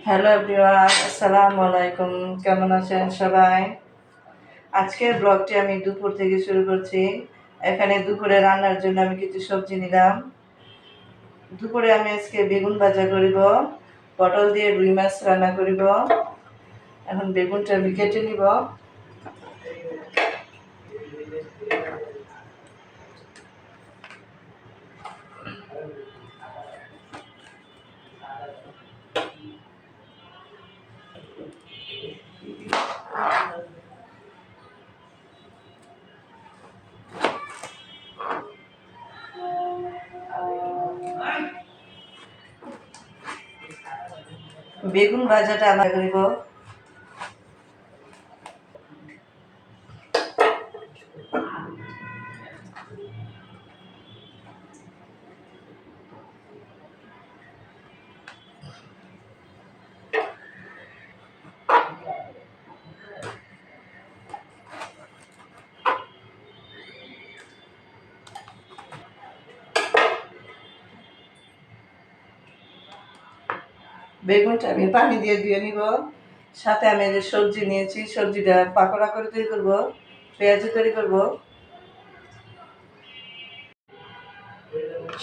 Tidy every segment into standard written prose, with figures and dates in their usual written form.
Hello everyone, আসসালামু আলাইকুম। কেমন আছেন সবাই? আজকের ব্লগটি আমি দুপুর থেকে শুরু করছি। এখানে দুপুরে রান্নার জন্য আমি কিছু সবজি নিলাম। দুপুরে আমি আজকে বেগুন ভাজা করিব, পটল দিয়ে রুই মাছ রান্না করিব। এখন বেগুনটা আমি কেটে নিব। বেগুন ভাজাটা আমরা করিব। বেগুনটা আমি পানি দিয়ে ধুয়ে নিব। সাথে আমি যে সবজি নিয়েছি, সবজিটা পাকোড়া করে তৈরি করব, পেঁয়াজি তৈরি করব।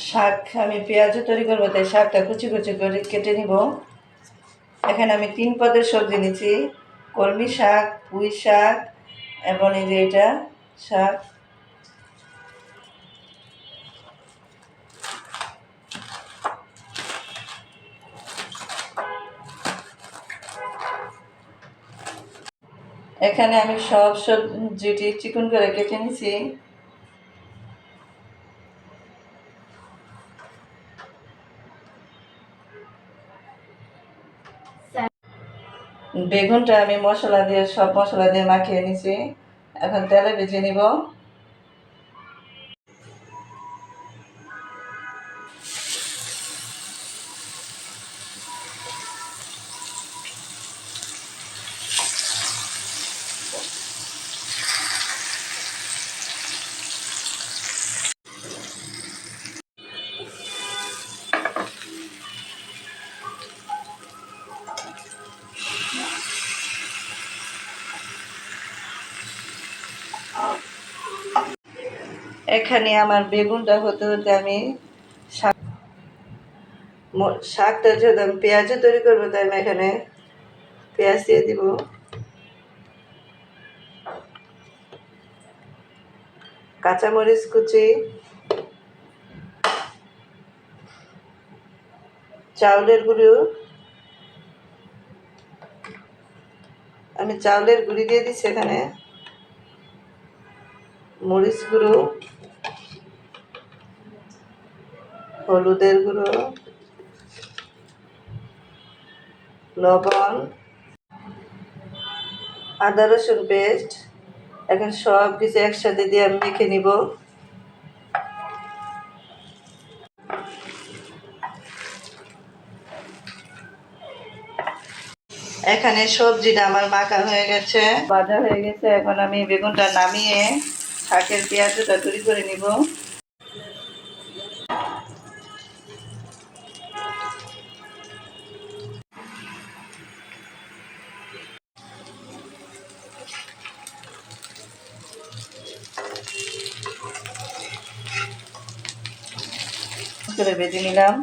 শাক আমি পেঁয়াজও তৈরি করবো, তাই শাকটা কুচি কুচি করে কেটে নিব। এখানে আমি 3 পদের সবজি নিয়েছি: কলমি শাক, পুঁই শাক এবং এই যে এটা শাক। এখানে আমি সব সবজিটি চিকন করে কেটে নিয়েছি। বেগুনটা আমি সব মশলা দিয়ে মাখিয়ে নিয়েছি। এখন তেলে ভেজে নিব। এখানে আমার বেগুনটা হতে হতে আমি শাকটা যেহেতু আমি পেঁয়াজও তৈরি করবো, তাই আমি এখানে পেঁয়াজ দিয়ে দিব। কাঁচামরিচ কুচি, চাউলের গুঁড়ো, আমি চাউলের গুঁড়ি দিয়ে দিচ্ছি এখানে, মরিচ গুঁড়ো, হলুদের গুঁড়ো, লবণ, আদা রসুন পেস্ট। এখন সব কিছু একসাথে দিয়ে আমি মেখে নিব। এখানে সবজিটা আমার মাখা হয়ে গেছে, ভাজা হয়ে গেছে। এখন আমি বেগুনটা নামিয়ে শাকের পেঁয়াজটা তৈরি করে নিব। করে ভেজে নিলাম।